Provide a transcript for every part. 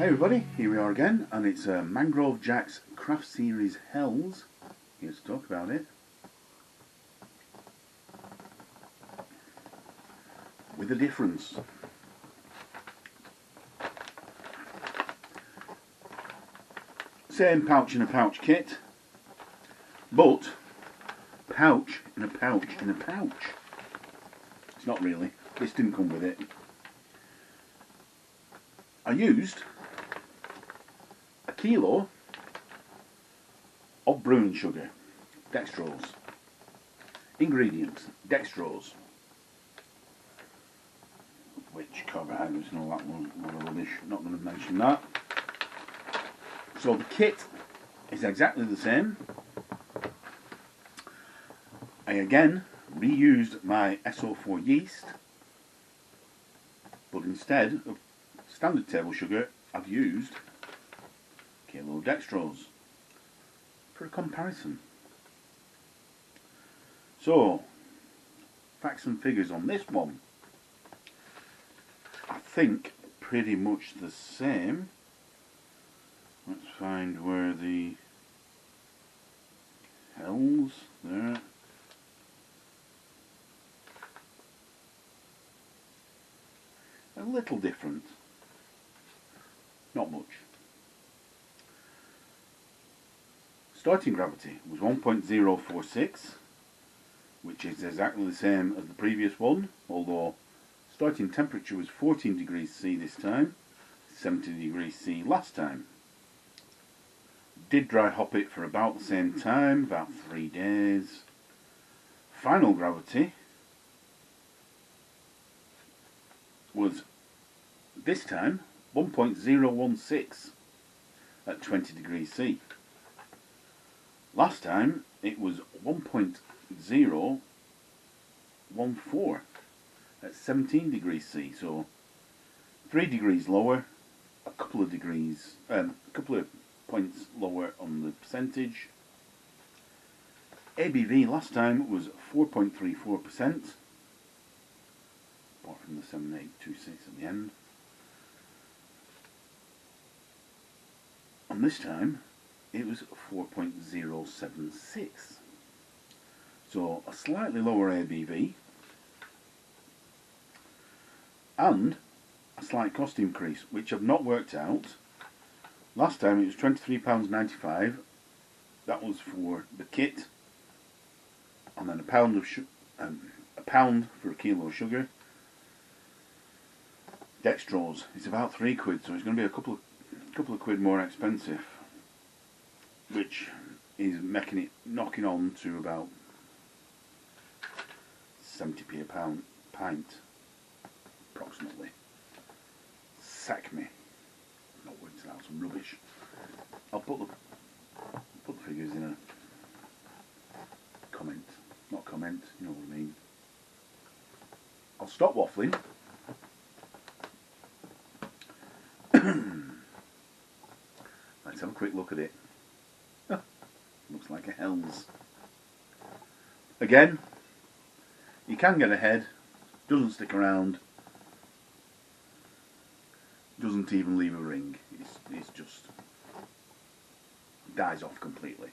Hey everybody, here we are again, and it's Mangrove Jack's Craft Series Hells. Here to talk about it. With a difference. Same pouch in a pouch kit, but pouch in a pouch in a pouch. It's not really, this didn't come with it. I used a kilo of brewing sugar, Dextrose. Ingredients, Dextrose, which carbohydrates and all that one, lot of rubbish, not going to mention that. So the kit is exactly the same. I again reused my SO4 yeast, but instead of standard table sugar, I've used a kilo of Dextrose for a comparison. So, facts and figures on this one. I think pretty much the same. Let's find where the Hells there. A little different. Not much. Starting gravity was 1.046, which is exactly the same as the previous one, although starting temperature was 14 degrees C this time, 17 degrees C last time. Did dry hop it for about the same time, about 3 days. Final gravity was this time 1.016 at 20 degrees C. Last time it was 1.014 at 17 degrees C, so 3 degrees lower, a couple of points lower on the percentage. ABV last time was 4.34%, apart from the 7826 at the end. And this time it was 4.076. So a slightly lower ABV and a slight cost increase, which I've not worked out. Last time it was £23.95. That was for the kit, and then a pound for a kilo of sugar. Dextrose is about £3, so it's going to be a couple of quid more expensive, which is making it knocking on to about 70p a pint, approximately. Sack me. Not worked out, some rubbish. I'll put the figures in a comment. Not comment, you know what I mean. I'll stop waffling. Let's have a quick look at it. Oh, looks like a Hells. Again, you can get ahead, doesn't stick around, doesn't even leave a ring. It's just dies off completely.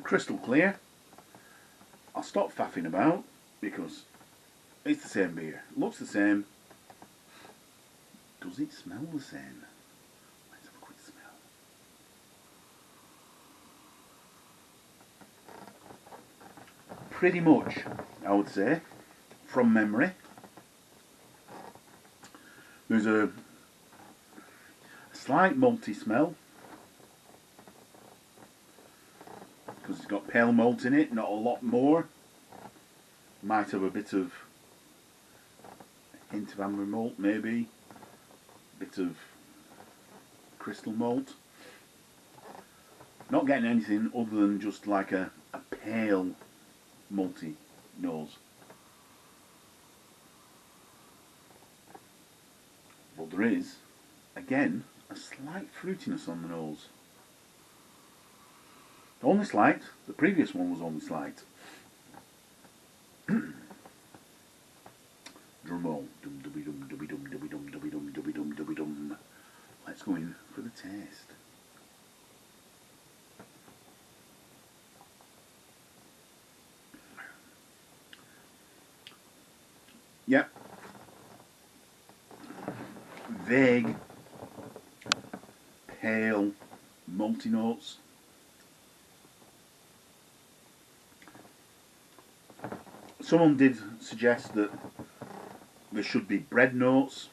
Crystal clear. I'll stop faffing about because it's the same beer. Looks the same. Does it smell the same? Let's have a quick smell. Pretty much, I would say, from memory. There's a slight malty smell, because it's got pale malt in it, not a lot more. Might have a bit of hint of amber malt, maybe. Bit of crystal malt. Not getting anything other than just like a pale malty nose. But there is, again, a slight fruitiness on the nose. Only slight. The previous one was only slight. Drum roll. Dum dum dum. let's go in for the taste. Yep. Vague, pale, malty notes. Someone did suggest that there should be bread notes.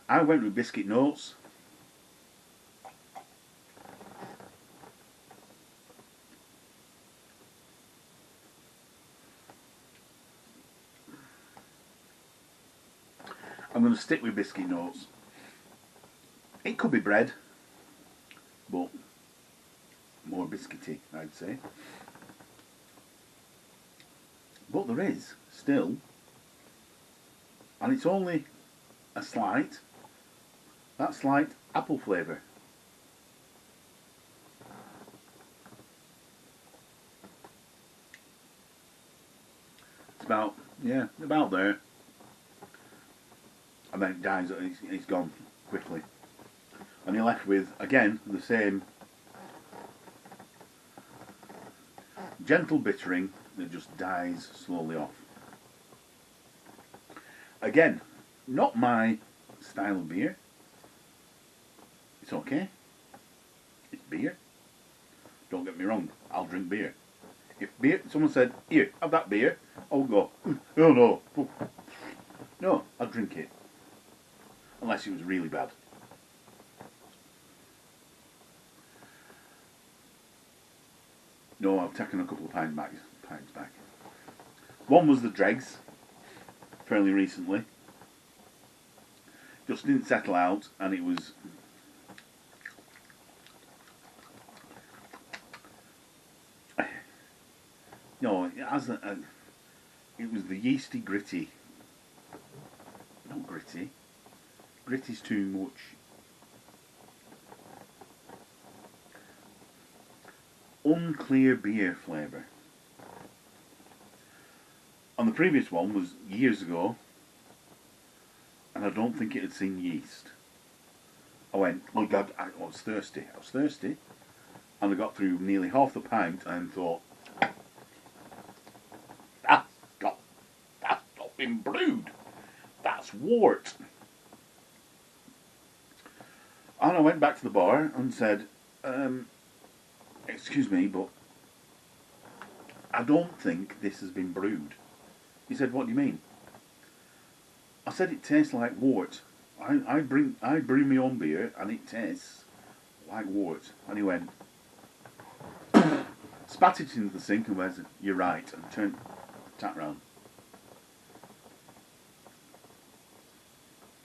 I went with biscuit notes. I'm going to stick with biscuit notes. It could be bread, but more biscuity, I'd say. But there is still, and it's only a slight, that slight apple flavour. It's about, yeah, about there. And then it dies, it's gone quickly. And you're left with, again, the same gentle bittering that just dies slowly off. Again, not my style of beer. It's okay. It's beer. Don't get me wrong, I'll drink beer. If beer, someone said, here, have that beer, I'll go, oh no. No, I'll drink it. Unless it was really bad. No, I've taken a couple of pints back. One was the dregs, fairly recently. Just didn't settle out, and it was no, it was the yeasty gritty. Not gritty. Gritty's too much. Unclear beer flavour. And the previous one was years ago, and I don't think it had seen yeast. I went, oh God, I was thirsty. And I got through nearly half the pint and thought, that's not been brewed. That's wort. And I went back to the bar and said, excuse me, but I don't think this has been brewed. He said, what do you mean? I said, it tastes like wort. I brew my own beer and it tastes like wort. And he went, spat it into the sink and went, you're right, and turned tap round.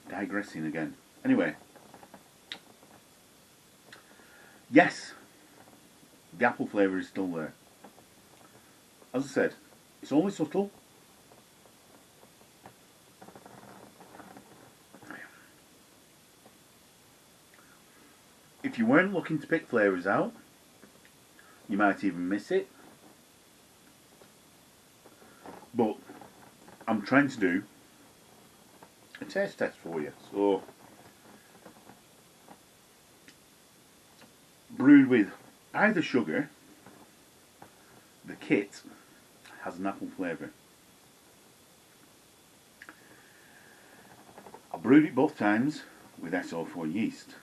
Digressing again. Anyway. Yes, the apple flavour is still there. As I said, it's only subtle. If you weren't looking to pick flavours out, you might even miss it. But I'm trying to do a taste test for you. So, brewed with either sugar, the kit has an apple flavour. I brewed it both times with SO4 yeast.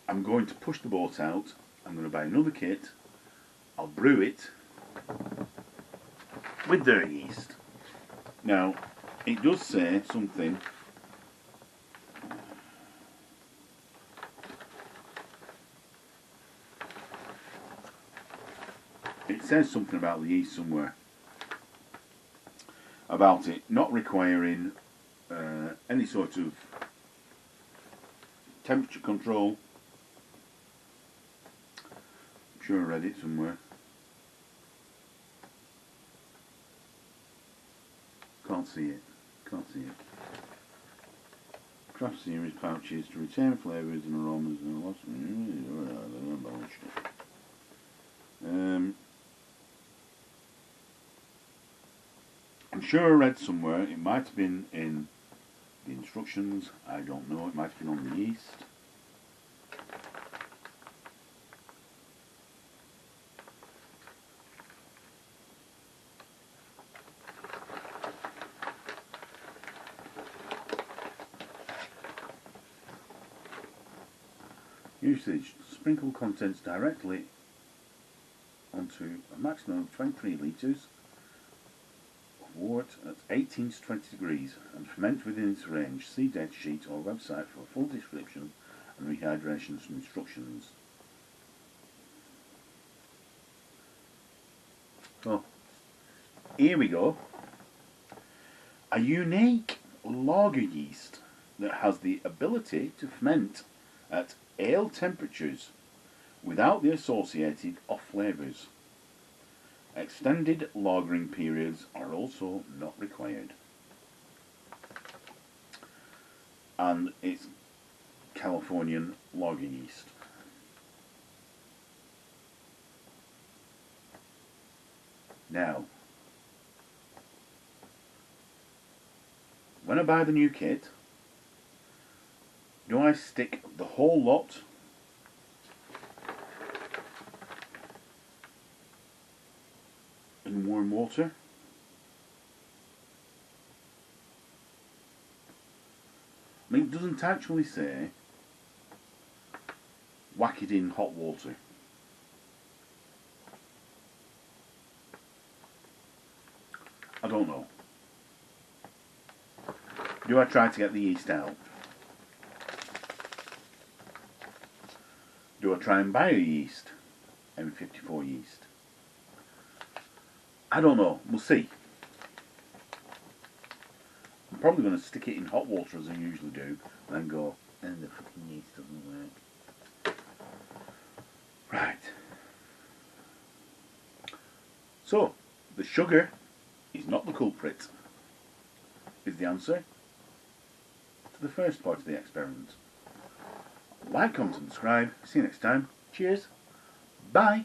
I'm going to push the boat out. I'm going to buy another kit. I'll brew it with their yeast. Now, it does say something. It says something about the yeast somewhere. About it not requiring any sort of temperature control. I'm sure I read it somewhere. Can't see it. Craft series pouches to retain flavours and aromas and lots of bullshit. I'm sure I read somewhere, it might have been in the instructions, I don't know, it might have been on the yeast. Usage: sprinkle contents directly onto a maximum of 23 litres of wort at 18 to 20 degrees and ferment within its range. See data sheet or website for a full description and rehydration instructions. So, here we go. A unique lager yeast that has the ability to ferment at ale temperatures without the associated off flavours. Extended lagering periods are also not required. And it's Californian lager yeast. Now, when I buy the new kit, do I stick the whole lot in warm water? I mean, it doesn't actually say whack it in hot water. I don't know. Do I try to get the yeast out? Do I try and buy a yeast? M54 yeast. I don't know. We'll see. I'm probably going to stick it in hot water as I usually do and then go, and the fucking yeast doesn't work. Right. So, the sugar is not the culprit, is the answer to the first part of the experiment. Like, comment and subscribe. See you next time. Cheers. Bye.